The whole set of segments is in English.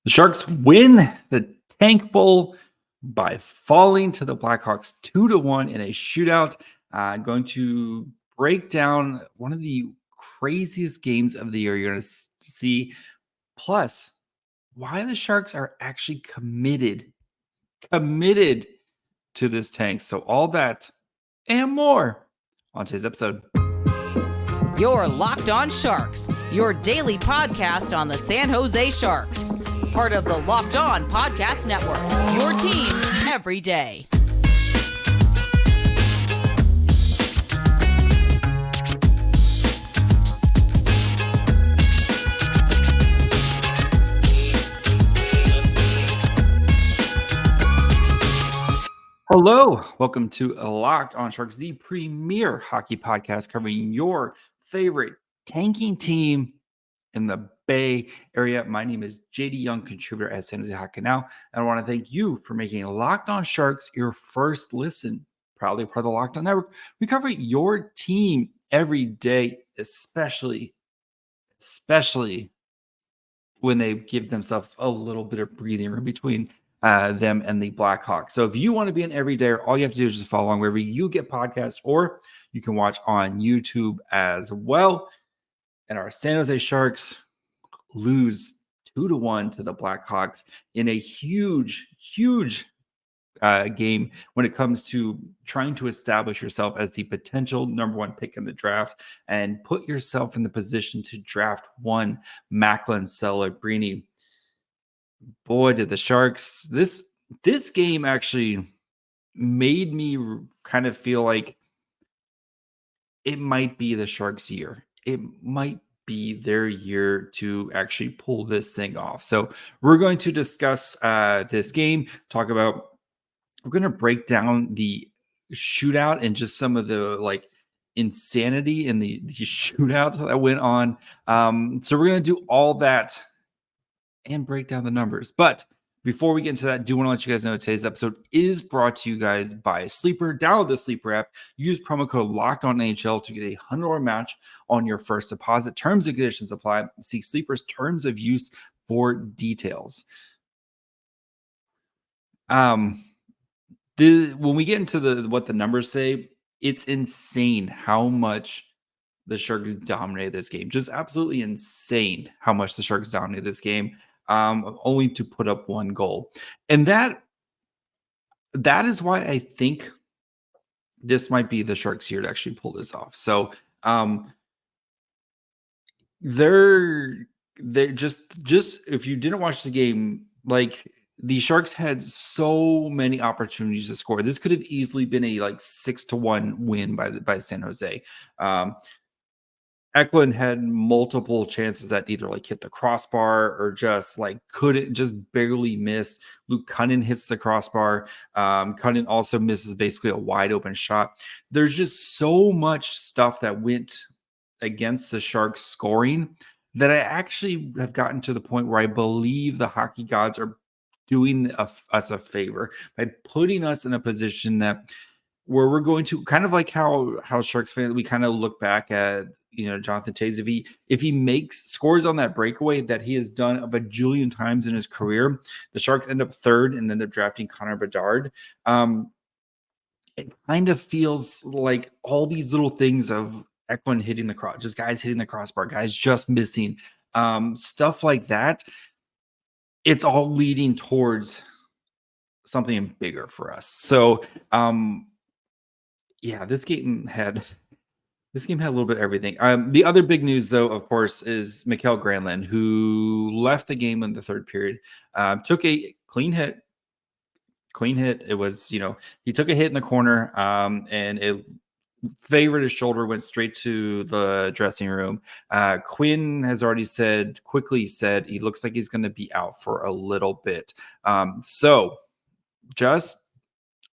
The Sharks win the Tank Bowl by falling to the Blackhawks 2-1 in a shootout. Going to break down one of the craziest games of the year you're going to see. Plus, why the Sharks are actually committed to this tank. So all that and more on today's episode. You're Locked On Sharks, your daily podcast on the San Jose Sharks. Part of the Locked On Podcast Network, your team every day. Hello, welcome to Locked On Sharks, the premier hockey podcast covering your favorite tanking team in the Bay Area. My name is JD Young, contributor at San Jose Hockey Now, and I want to thank you for making Locked On Sharks your first listen. Proudly part of the Locked On Network. We cover your team every day, especially when they give themselves a little bit of breathing room between them and the Blackhawks. So if you want to be an everydayer, all you have to do is just follow along wherever you get podcasts, or you can watch on YouTube as well. And our San Jose Sharks lose 2-1 to the Blackhawks in a huge game when it comes to trying to establish yourself as the potential number one pick in the draft and put yourself in the position to draft one Macklin Celebrini. Boy, did the Sharks, this game actually made me kind of feel like it might be the Sharks' year. It might be their year to actually pull this thing off. So we're going to discuss this game, we're going to break down the shootout and just some of the insanity in the shootouts that went on. So we're going to do all that and break down the numbers. But before we get into that, I do want to let you guys know today's episode is brought to you guys by Sleeper. Download the Sleeper app. Use promo code LOCKEDONNHL to get a $100 match on your first deposit. Terms and conditions apply. See Sleeper's terms of use for details. When we get into what the numbers say, it's insane how much the Sharks dominated this game. Just absolutely insane how much the Sharks dominated this game. Only to put up one goal. And that is why I think this might be the Sharks' year to actually pull this off. So they're just if you didn't watch the game, the Sharks had so many opportunities to score. This could have easily been a 6-1 win by San Jose. Eklund had multiple chances that either hit the crossbar or just barely miss. Luke Kunin hits the crossbar. Kunin also misses basically a wide open shot. There's just so much stuff that went against the Sharks scoring that I actually have gotten to the point where I believe the hockey gods are doing us a favor by putting us in a position where we're going to kind of like how Sharks fans, we kind of look back at, Jonathan Toews, if he scores on that breakaway that he has done a bajillion times in his career, the Sharks end up third and end up drafting Connor Bedard. It kind of feels like all these little things of Eklund hitting the cross, just guys hitting the crossbar, guys just missing, stuff like that. It's all leading towards something bigger for us. So, this game had a little bit of everything. The other big news, though, of course, is Mikael Granlund, who left the game in the third period, took a clean hit. It was, he took a hit in the corner, and it favored his shoulder, went straight to the dressing room. Quinn has already quickly said he looks like he's going to be out for a little bit. So just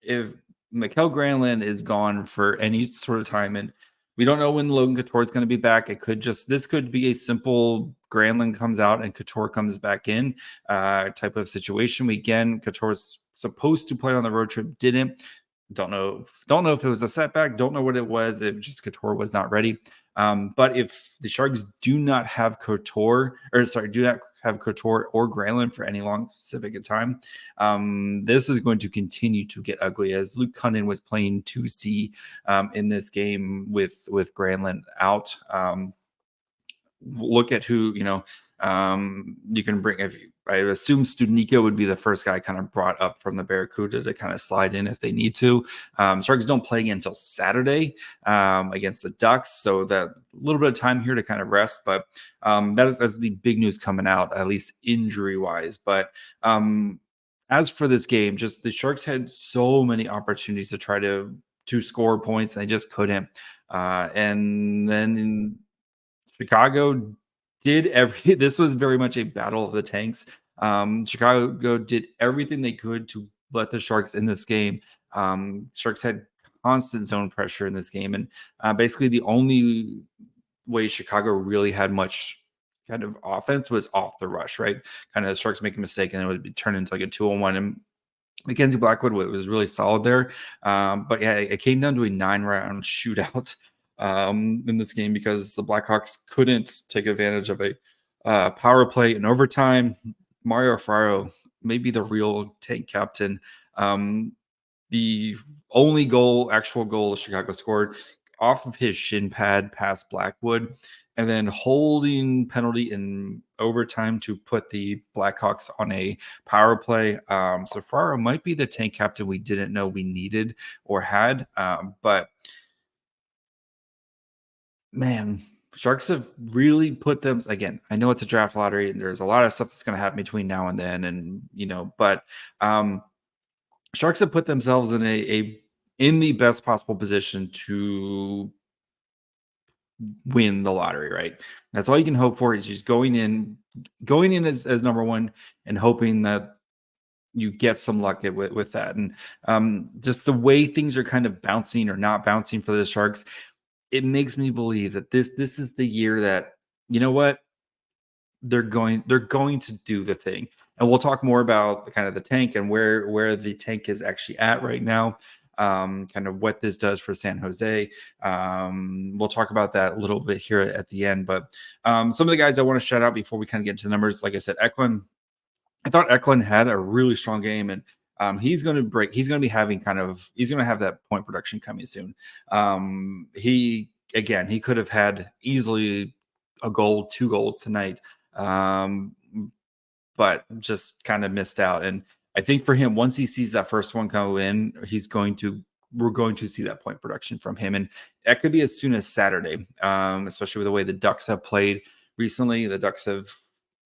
if Mikael Granlund is gone for any sort of time, and we don't know when Logan Couture is going to be back. This could be a simple Granlund comes out and Couture comes back in type of situation. Couture's supposed to play on the road trip, didn't. Don't know if it was a setback. Don't know what it was. If just Couture was not ready. But if the Sharks do not have Couture, do not have Couture or Granlund for any long specific time, this is going to continue to get ugly, as Luke Cunnin was playing 2C in this game with Granlund out. Look at who you can bring. I assume Studnicka would be the first guy kind of brought up from the Barracuda to kind of slide in if they need to. Sharks don't play again until Saturday against the Ducks, so that a little bit of time here to kind of rest. But that's the big news coming out, at least injury wise. But as for this game, just the Sharks had so many opportunities to try to score points, and they just couldn't. And then Chicago did this was very much a battle of the tanks. Chicago did everything they could to let the Sharks in this game. Sharks had constant zone pressure in this game, and basically the only way Chicago really had much kind of offense was off the rush, right? Kind of Sharks make a mistake and it would be turned into like a 2-on-1, and Mackenzie Blackwood was really solid there. But yeah, it came down to a 9-round shootout in this game because the Blackhawks couldn't take advantage of a power play in overtime. Mario Ferraro may be the real tank captain. The only actual goal Chicago scored off of his shin pad past Blackwood, and then holding penalty in overtime to put the Blackhawks on a power play. So Ferraro might be the tank captain we didn't know we needed or had, but man, Sharks have really put them again. I know it's a draft lottery and there's a lot of stuff that's going to happen between now and then. And, but Sharks have put themselves in in the best possible position to win the lottery, right? That's all you can hope for, is just going in as number one and hoping that you get some luck with that. And just the way things are kind of bouncing or not bouncing for the Sharks, it makes me believe that this is the year that, you know what, they're going to do the thing. And we'll talk more about the kind of the tank and where the tank is actually at right now, kind of what this does for San Jose. We'll talk about that a little bit here at the end. But some of the guys I want to shout out before we kind of get into the numbers, like I said, Eklund. I thought Eklund had a really strong game, and he's going to be having he's going to have that point production coming soon. He could have had easily a goal, 2 goals tonight, but just kind of missed out. And I think for him, once he sees that first one come in, we're going to see that point production from him. And that could be as soon as Saturday, especially with the way the Ducks have played recently. The Ducks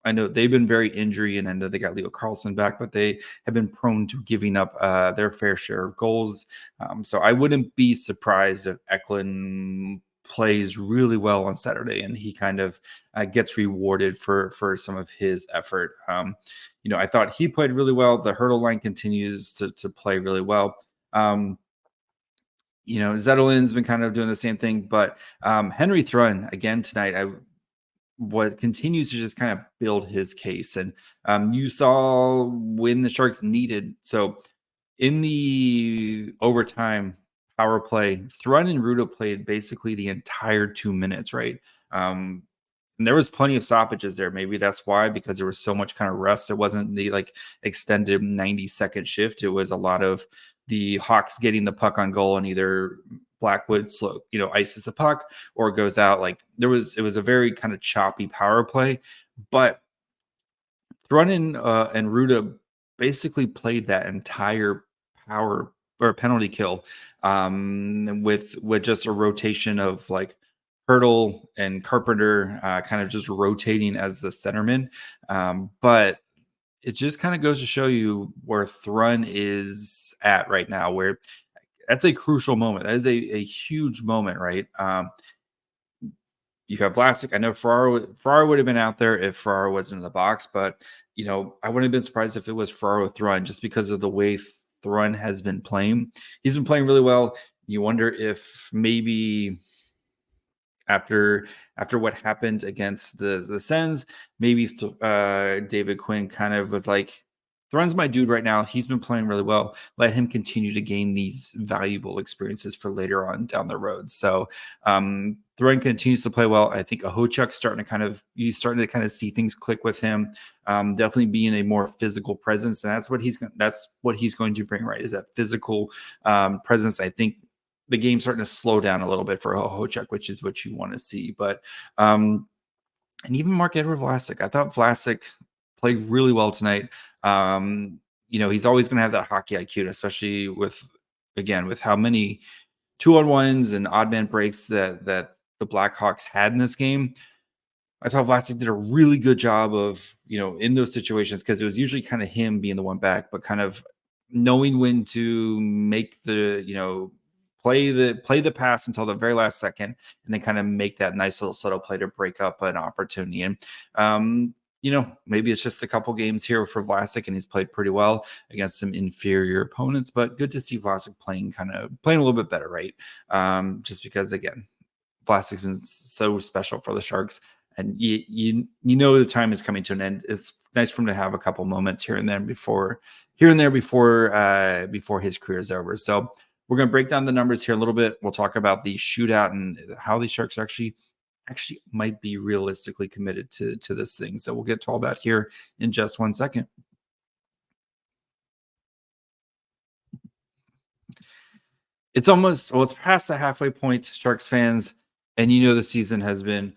I know they've been very injury, and I know they got Leo Carlsson back, but they have been prone to giving up their fair share of goals. So I wouldn't be surprised if Eklund plays really well on Saturday and he kind of gets rewarded for some of his effort. I thought he played really well. The hurdle line continues to play really well. Zedolin's been kind of doing the same thing, but Henry Thrun again tonight, what continues to just kind of build his case. And you saw when the Sharks needed. So in the overtime power play, Thrun and Ruda played basically the entire 2 minutes, right? And there was plenty of stoppages there. Maybe that's why, because there was so much kind of rest. It wasn't the extended 90-second shift. It was a lot of the Hawks getting the puck on goal, and either Blackwood ices the puck or goes out. It was a very kind of choppy power play, but Thrun and Ruda basically played that entire power or penalty kill with just a rotation of Hurdle and Carpenter kind of just rotating as the centerman. But it just kind of goes to show you where Thrun is at right now, where that's a crucial moment. That is a huge moment, right? You have Vlasic. I know Ferraro would have been out there if Ferraro wasn't in the box, but I wouldn't have been surprised if it was Ferraro Thrun, just because of the way Thrun has been playing. He's been playing really well. You wonder if maybe after what happened against the Sens, maybe David Quinn kind of was like, Thrun's my dude right now. He's been playing really well. Let him continue to gain these valuable experiences for later on down the road. So Thrun continues to play well. I think Ahochuk's starting to kind of see things click with him. Definitely being a more physical presence, and that's what he's going to bring. Right, is that physical presence? I think the game's starting to slow down a little bit for Ahochuk, which is what you want to see. But and even Marc-Edouard Vlasic, I thought Vlasic played really well tonight. He's always going to have that hockey IQ, especially with how many 2-on-1s and odd man breaks that the Blackhawks had in this game. I thought Vlasic did a really good job of, in those situations, because it was usually kind of him being the one back, but kind of knowing when to make the, play the pass until the very last second, and then kind of make that nice little subtle play to break up an opportunity. And, maybe it's just a couple games here for Vlasic, and he's played pretty well against some inferior opponents, but good to see Vlasic playing a little bit better, right? Just because, again, Vlasic's been so special for the Sharks, and you know the time is coming to an end. It's nice for him to have a couple moments here and there before his career is over. So we're going to break down the numbers here a little bit. We'll talk about the shootout and how the Sharks actually might be realistically committed to this thing. So we'll get to all that here in just 1 second. It's past the halfway point, Sharks fans, and the season has been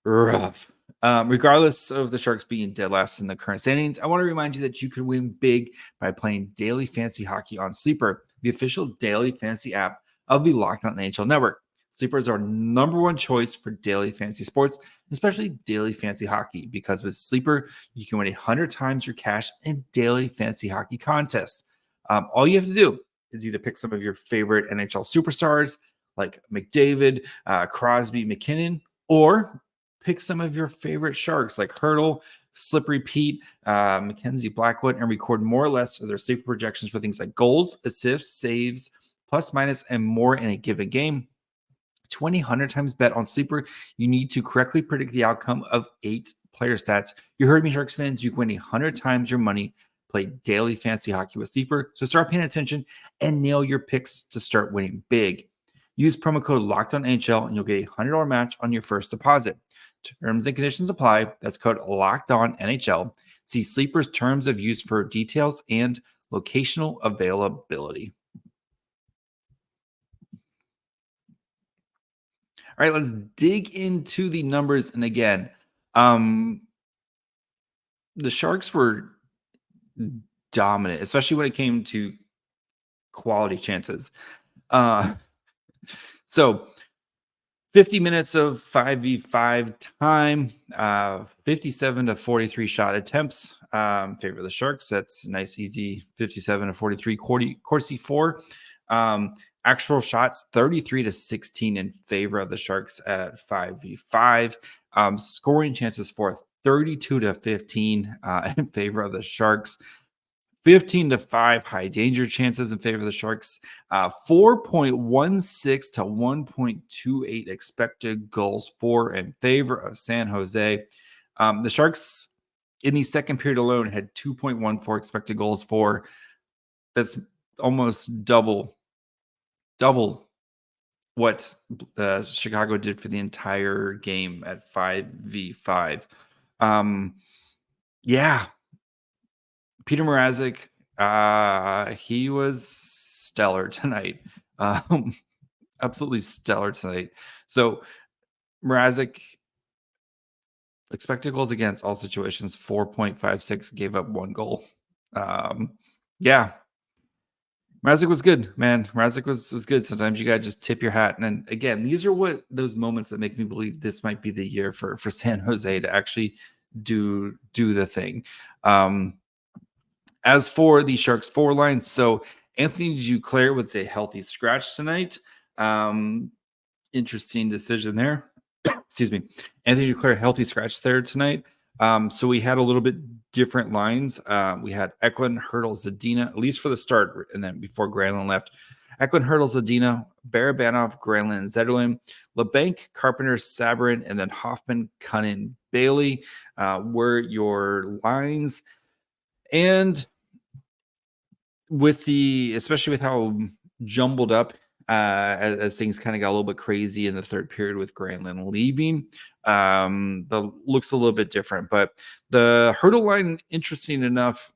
rough. Regardless of the Sharks being dead last in the current standings, I want to remind you that you can win big by playing daily fantasy hockey on Sleeper, the official daily fantasy app of the Locked On NHL Network. Sleeper is our number one choice for daily fantasy sports, especially daily fantasy hockey, because with Sleeper, you can win 100 times your cash in daily fantasy hockey contests. All you have to do is either pick some of your favorite NHL superstars like McDavid, Crosby, McKinnon, or pick some of your favorite Sharks like Hurdle, Slippery Pete, Mackenzie Blackwood, and record more or less of their Sleeper projections for things like goals, assists, saves, plus, minus, and more in a given game. 100 times bet on Sleeper, you need to correctly predict the outcome of 8 player stats. You heard me, Sharks fans. You can win 100 times your money. Play daily fantasy hockey with Sleeper. So start paying attention and nail your picks to start winning big. Use promo code LOCKEDONNHL and you'll get a $100 match on your first deposit. Terms and conditions apply. That's code LOCKEDONNHL. See Sleeper's terms of use for details and locational availability. All right, let's dig into the numbers. And again, the Sharks were dominant, especially when it came to quality chances. So 50 minutes of 5v5 time, 57 to 43 shot attempts in favor of the Sharks. That's nice, easy 57 to 43. Corsi 4. Actual shots 33 to 16 in favor of the Sharks at 5v5. Scoring chances for 32 to 15 in favor of the Sharks. 15 to 5 high danger chances in favor of the Sharks. 4.16 to 1.28 expected goals for in favor of San Jose. The Sharks in the second period alone had 2.14 expected goals for. That's almost double what Chicago did for the entire game at 5v5. Peter Mrazek, he was stellar tonight. Absolutely stellar tonight. So Mrazek, expected goals against all situations, 4.56, gave up 1 goal. Mrazek was good, man. Mrazek was good. Sometimes you got to just tip your hat. And again, these are those moments that make me believe this might be the year for San Jose to actually do the thing. As for the Sharks forward line, so Anthony Duclair with a healthy scratch tonight. Interesting decision there. Excuse me. Anthony Duclair, healthy scratch there tonight. So we had a little bit different lines. We had Eklund, Hurdle, Zadina, at least for the start, and then before Granlund left. Eklund, Hurdle, Zadina, Barabanov, Granlund, Zetterlund, LeBanc, Carpenter, Sabrin, and then Hoffman, Cunnin, Bailey were your lines. And especially with how jumbled up as things kind of got a little bit crazy in the third period with Granlund leaving, the looks a little bit different. But the hurdle line, interesting enough,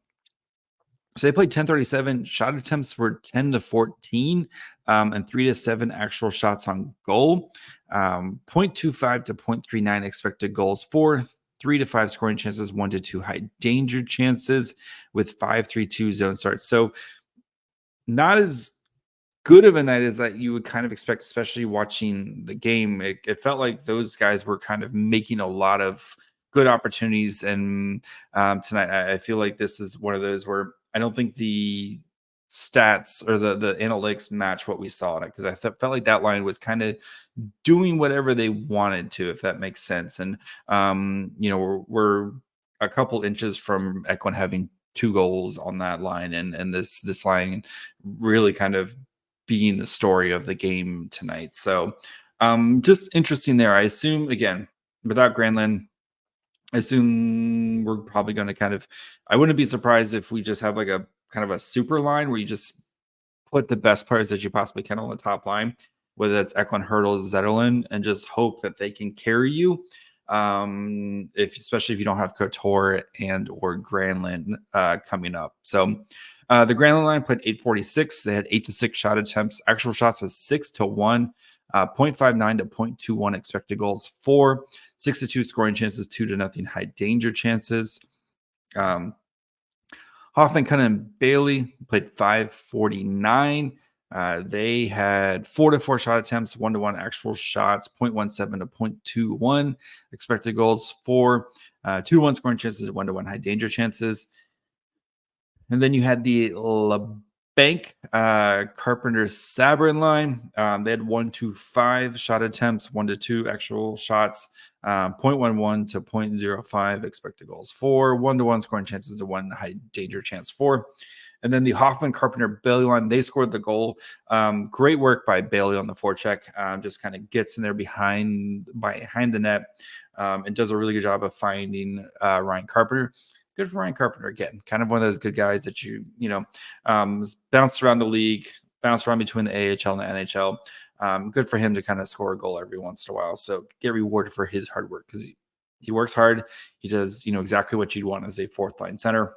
so they played 10-37. Shot attempts were 10-14, and 3-7 actual shots on goal. 0.25 to 0.39 expected goals for, 3 to 5 scoring chances, 1 to 2 high danger chances with 5-3-2 zone starts. So not as good of a night as that you would kind of expect, especially watching the game. It felt like those guys were kind of making a lot of good opportunities. And tonight, I feel like this is one of those where I don't think the stats or the analytics match what we saw in it, because I felt like that line was kind of doing whatever they wanted to, if that makes sense. And we're a couple inches from Eklund having 2 goals on that line, and this line really kind of being the story of the game tonight. So just interesting there. I assume, again, without Granlund, I assume we're probably going to I wouldn't be surprised if we just have like a kind of a super line where you just put the best players that you possibly can on the top line, whether that's Eklund, Hurdle, Zetterlund, and just hope that they can carry you. Especially if you don't have Couture and or Granlund coming up. So the Granlund line played 846. They had 8 to 6 shot attempts. Actual shots was 6 to 1, 0.59 to 0.21 expected goals for, 6 to 2 scoring chances, 2 to nothing high danger chances. Hoffman, Cunningham, and Bailey played 549. They had 4 to 4 shot attempts, 1 to 1 actual shots, 0.17 to 0.21 expected goals for, 2 to 1 scoring chances, 1 to 1 high danger chances. And then you had the LeBanc, Carpenter, Sabrin line. They had 1 to 5 shot attempts, 1 to 2 actual shots, 0.11 to 0.05 expected goals for, 1 to 1 scoring chances, and 1 high danger chance for. And then the Hoffman, Carpenter, Bailey line, they scored the goal. Great work by Bailey on the forecheck. Just kind of gets in there behind the net and does a really good job of finding Ryan Carpenter. Good for Ryan Carpenter again. Kind of one of those good guys that bounced around the league, bounced around between the AHL and the NHL. Good for him to kind of score a goal every once in a while. So get rewarded for his hard work, because he works hard. He does exactly what you'd want as a fourth line center.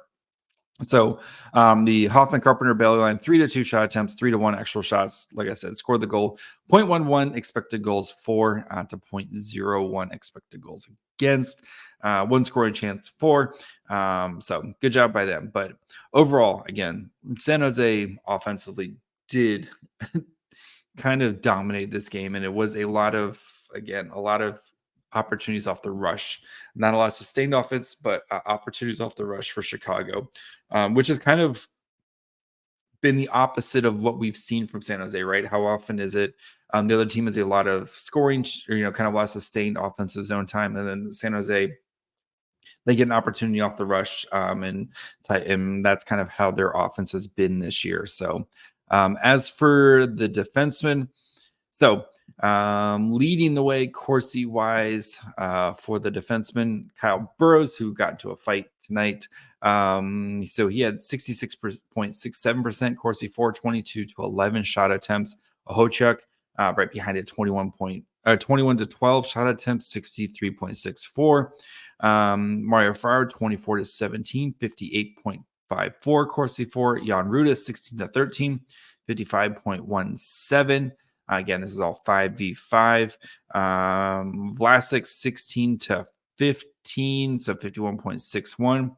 So the Hoffman, Carpenter, Bailey line, 3 to 2 shot attempts, 3 to 1 actual shots. Like I said, scored the goal. 0.11 expected goals for to 0.01 expected goals against. 1 scoring chance for. So good job by them. But overall, again, San Jose offensively did kind of dominate this game, and it was a lot of opportunities off the rush. Not a lot of sustained offense, but opportunities off the rush for Chicago, which has kind of been the opposite of what we've seen from San Jose, right? How often is it the other team has a lot of scoring, or kind of a lot of sustained offensive zone time, and then San Jose, they get an opportunity off the rush, and that's kind of how their offense has been this year. So as for the defensemen, so leading the way Corsi-wise for the defenseman, Kyle Burrows, who got into a fight tonight. So he had 66.67%, Corsi 422 to 11 shot attempts. Ahochuk right behind it, 21 to 12 shot attempts, 63.64. Mario Farr, 24 to 17, 58.54. Corsi 4. Jan Rudis, 16 to 13, 55.17. Again, this is all 5v5. Vlasic, 16 to 15, so 51.61. And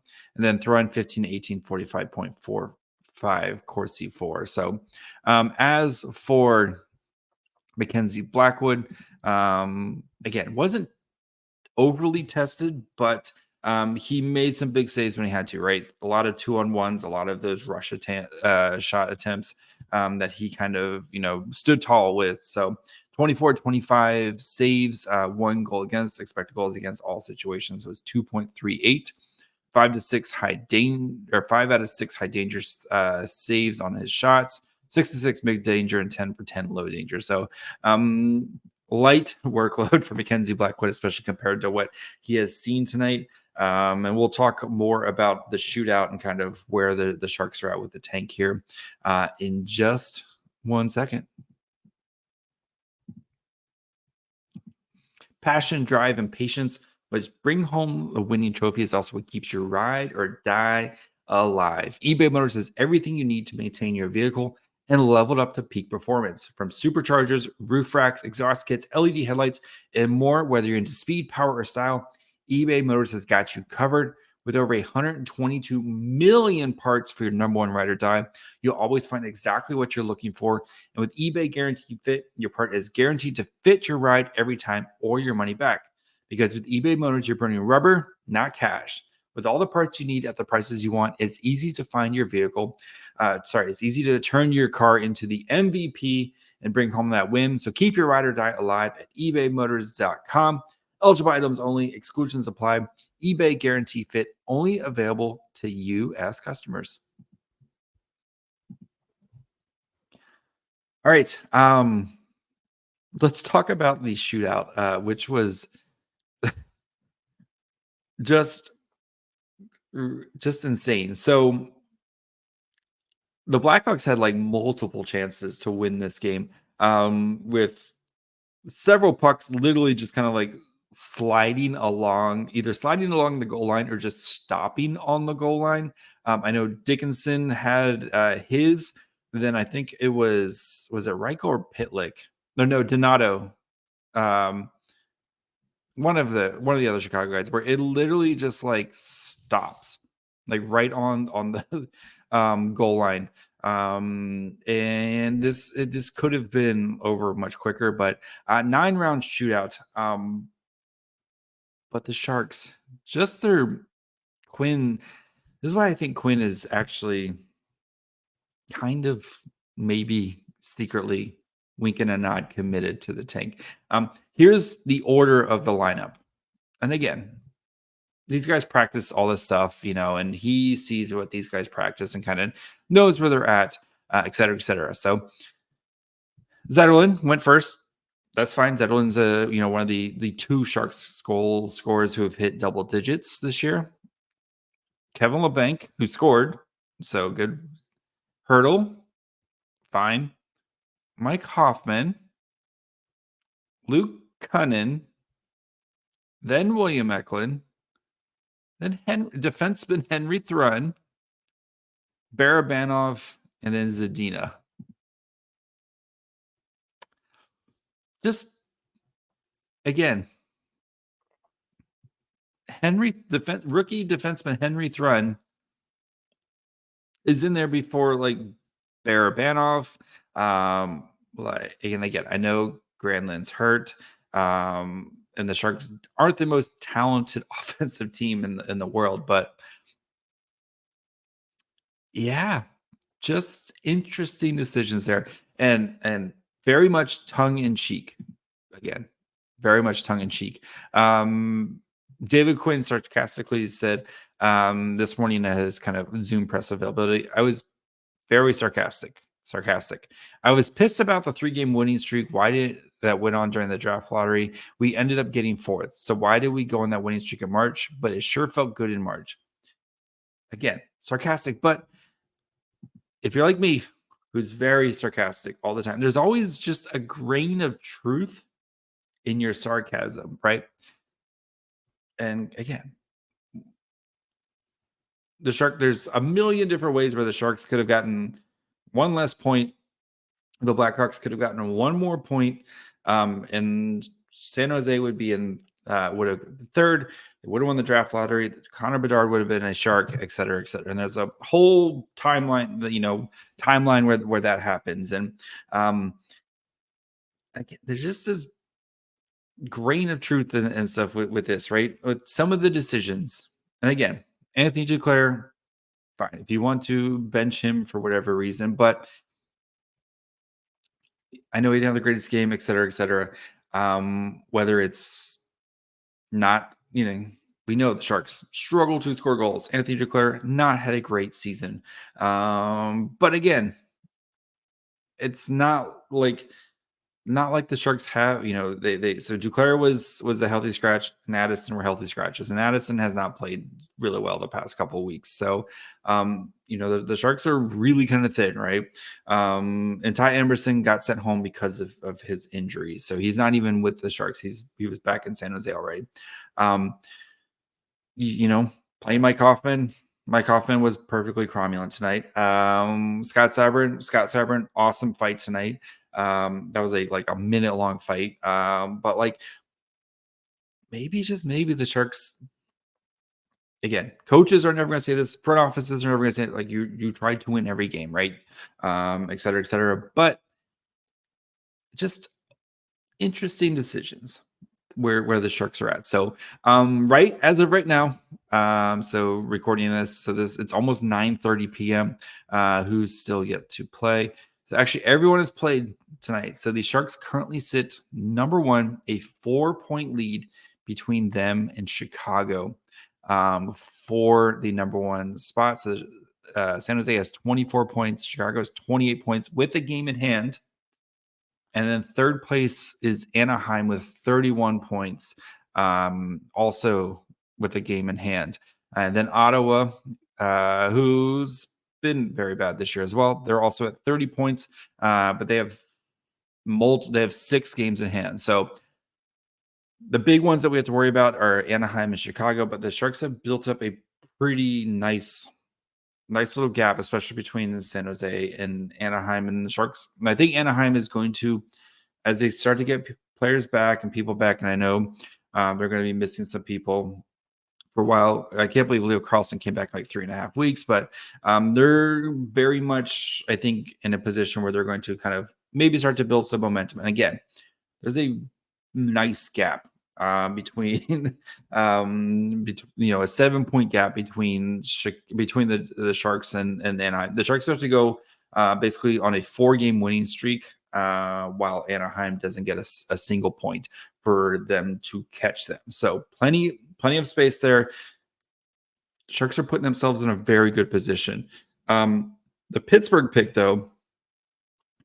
then Thrun, 15 to 18, 45.45. Corsi 4. So as for Mackenzie Blackwood, again, wasn't overly tested, but he made some big saves when he had to, right? A lot of 2-on-1s, a lot of those rush shot attempts that he kind of, stood tall with. So 24-25 saves, 1 goal against, expected goals against all situations was 2.38. 5 out of 6 high danger saves on his shots, 6 to 6 mid danger, and 10 for 10 low danger. So light workload for Mackenzie Blackwood, especially compared to what he has seen tonight. And we'll talk more about the shootout and kind of where the Sharks are at with the tank here in just 1 second. Passion, drive, and patience, which bring home a winning trophy, is also what keeps your ride or die alive. eBay Motors has everything you need to maintain your vehicle and level it up to peak performance. From superchargers, roof racks, exhaust kits, LED headlights, and more, whether you're into speed, power, or style, eBay Motors has got you covered. With over 122 million parts for your number one ride or die, you'll always find exactly what you're looking for. And with eBay Guaranteed Fit, your part is guaranteed to fit your ride every time or your money back. Because with eBay Motors, you're burning rubber, not cash. With all the parts you need at the prices you want, it's easy to find your vehicle. It's easy to turn your car into the MVP and bring home that win. So keep your ride or die alive at ebaymotors.com. Eligible items only, exclusions apply. eBay Guarantee Fit only available to U.S. customers. All right. Let's talk about the shootout, which was just insane. So the Blackhawks had like multiple chances to win this game, with several pucks literally just kind of like either sliding along the goal line or just stopping on the goal line. I know Dickinson had his. Then I think it was it Reichel or Pitlick? No, Donato. One of the other Chicago guys, where it literally just like stops, like right on the goal line. And this could have been over much quicker, but 9-round shootout. But the Sharks, just their Quinn. This is why I think Quinn is actually kind of maybe secretly winking a nod committed to the tank. Here's the order of the lineup. And again, these guys practice all this stuff, and he sees what these guys practice and kind of knows where they're at, et cetera, et cetera. So Zetterlund went first. That's fine. Zetterlund's one of the two Sharks goal scorers who have hit double digits this year. Kevin LeBanc, who scored, so good. Hurdle, fine. Mike Hoffman, Luke Cunnin, then William Eklund, then defenseman Henry Thrun, Barabanov, and then Zadina. Just again, rookie defenseman Henry Thrun is in there before like Barabanov. And again, I know Granlund's hurt. And the Sharks aren't the most talented offensive team in the world, but yeah, just interesting decisions there, and very much tongue in cheek. Again, very much tongue in cheek. David Quinn sarcastically said this morning at his kind of Zoom press availability, I was very sarcastic. I was pissed about the 3-game winning streak. That went on during the draft lottery. We ended up getting 4th. So why did we go on that winning streak in March? But it sure felt good in March. Again, sarcastic. But if you're like me, who's very sarcastic all the time, there's always just a grain of truth in your sarcasm, right? And again, there's a million different ways where the Sharks could have gotten one less point. The Blackhawks could have gotten one more point, and San Jose would have third. They would have won the draft lottery. Connor Bedard would have been a Shark, et cetera, et cetera. And there's a whole timeline, where that happens. And again, there's just this grain of truth and stuff with this, right? With some of the decisions. And again, Anthony Duclair, fine. If you want to bench him for whatever reason, but I know he didn't have the greatest game, et cetera, et cetera. Whether it's not, we know the Sharks struggle to score goals. Anthony Duclair not had a great season. But again, it's not like not like the Sharks have, so Duclair was a healthy scratch, and Addison were healthy scratches, and Addison has not played really well the past couple of weeks. So, the Sharks are really kind of thin, right? And Ty Emberson got sent home because of his injury, so he's not even with the Sharks. He was back in San Jose already. Playing Mike Hoffman. Mike Hoffman was perfectly cromulent tonight. Scott Sabrin, awesome fight tonight. That was a minute long fight. But maybe the Sharks, again, coaches are never going to say this. Front offices are never going to say it. You tried to win every game, right? Et cetera, et cetera. But just interesting decisions where the Sharks are at. So, right as of right now, so recording this, so it's almost 9:30 p.m. Who's still yet to play? So actually, everyone has played tonight. So the Sharks currently sit number one, a 4-point lead between them and Chicago for the number one spot. So San Jose has 24 points. Chicago has 28 points with a game in hand. And then third place is Anaheim with 31 points, also with a game in hand. And then Ottawa, who's been very bad this year as well. They're also at 30 points, but they have 6 games in hand. So the big ones that we have to worry about are Anaheim and Chicago, but the Sharks have built up a pretty nice little gap, especially between San Jose and Anaheim and the Sharks. And I think Anaheim is going to, as they start to get players back and people back, and I know they're going to be missing some people for a while. I can't believe Leo Carlson came back 3.5 weeks, but they're very much, I think, in a position where they're going to kind of maybe start to build some momentum. And again, there's a nice gap between a 7-point gap between the Sharks and Anaheim. The Sharks have to go basically on a 4-game winning streak, while Anaheim doesn't get a single point for them to catch them. So plenty of space there. Sharks are putting themselves in a very good position. The Pittsburgh pick, though,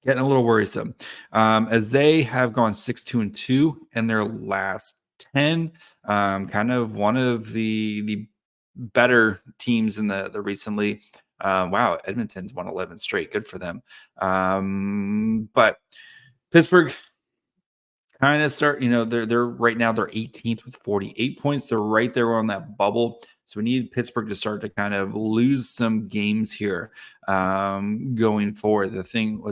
getting a little worrisome, as they have gone 6-2-2 in their last 10. Kind of one of the better teams in the recently. Wow, Edmonton's won 11 straight. Good for them. But Pittsburgh kind of start, they're right now they're 18th with 48 points. They're right there on that bubble. So we need Pittsburgh to start to kind of lose some games here going forward. Let's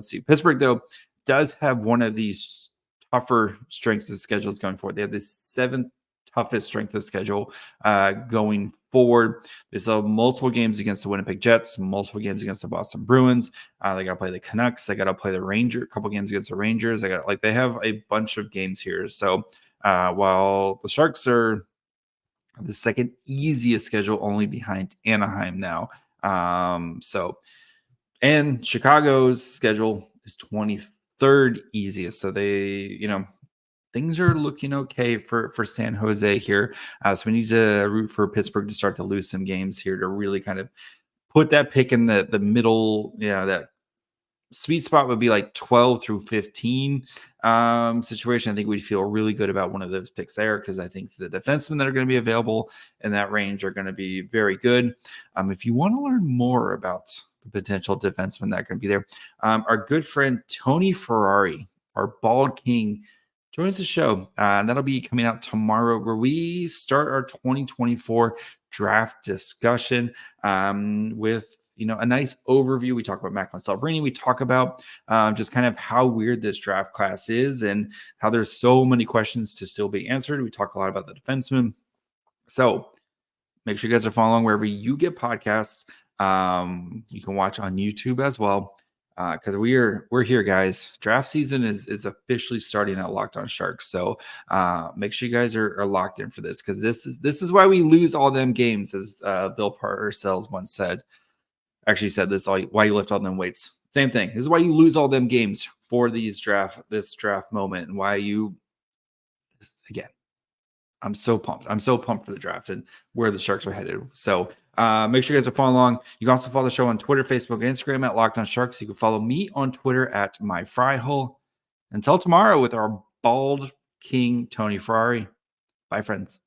see. Pittsburgh, though, does have one of these tougher strengths of schedules going forward. They have the 7th toughest strength of schedule going forward. They still have multiple games against the Winnipeg Jets, multiple games against the Boston Bruins. They got to play the Canucks. They got to play the Rangers, a couple games against the Rangers. They have a bunch of games here. So while the Sharks are the second easiest schedule, only behind Anaheim now. And Chicago's schedule is 23rd easiest. So they, things are looking okay for San Jose here. So we need to root for Pittsburgh to start to lose some games here to really kind of put that pick in the middle. That sweet spot would be 12 through 15 situation. I think we'd feel really good about one of those picks there, because I think the defensemen that are going to be available in that range are going to be very good. If you want to learn more about the potential defensemen that are going to be there, our good friend Tony Ferrari, our Bald King, joins the show. That'll be coming out tomorrow, where we start our 2024 draft discussion with a nice overview. We talk about Macklin Celebrini. We talk about just kind of how weird this draft class is and how there's so many questions to still be answered. We talk a lot about the defensemen. So make sure you guys are following wherever you get podcasts. You can watch on YouTube as well, because we're here, guys. Draft season is officially starting at Locked On Sharks. So make sure you guys are locked in for this, because this is why we lose all them games, as Bill Parcells once said. Actually said this, why you lift all them weights. Same thing. This is why you lose all them games for this draft moment, and why again, I'm so pumped. I'm so pumped for the draft and where the Sharks are headed. So make sure you guys are following along. You can also follow the show on Twitter, Facebook, and Instagram at Locked On Sharks. You can follow me on Twitter at MyFryHole. Until tomorrow with our bald king, Tony Ferrari. Bye, friends.